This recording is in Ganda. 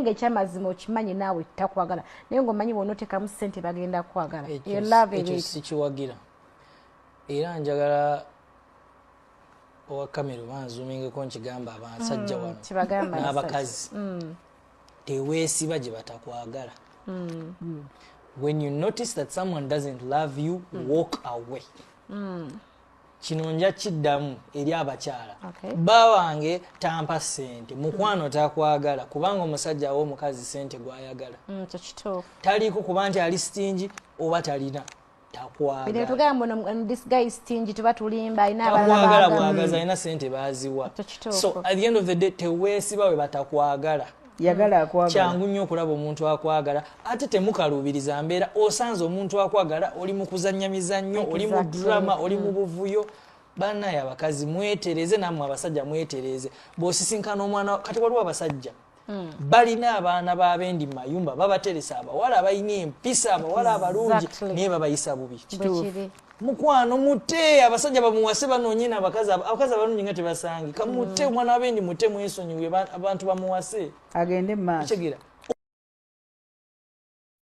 nga ekyamazima okimanyi naawe takwagala naye ng'omanyi bw'onootekamu ssente bagenda kwagala ekyo sikiwagira era njagala owa kamera banzumingeko nkigamba abasajja wano n'abakazi teweesiba gye batakwagala. When you notice that someone doesn't love you, walk away. Kino nja kiddamu eri abakyala. Bba wange tampa ssente, mukwano takwagala kubanga omusajja awa omukazi ssente gw'ayagala. Taliiko kuba nti ali stingy oba talina. Takwagala. Tugamba this guy is stingy tuba tulimba alina abalala bwagaza alina ssente baaziwa. So at the end of the day teweesiba we batakwagala. Yagala akwagala. Kyangu nnyo okulaba omuntu akwagala ate temukaluubiriza mbeera osanze omuntu akwagala oli mu kuzannya mizannyo oli mu drama oli mu buvuyo. Bannaye abakazi mwetereze nammwe abasajja mwetereze bw'osisinkana omwana kati waliwo abasajja balina abaana b'abendi mu mayumba babateresa abawala abalina empisa abawala abalungi naye babayisa bubi. Mukwano mutte abasajja bamuwase banoonye n'abakazi abalungi nga tebasangi kamutte omwana w'abendi mutte mwesonyiwe abantu bamuwase agende mu maaso. Kitegera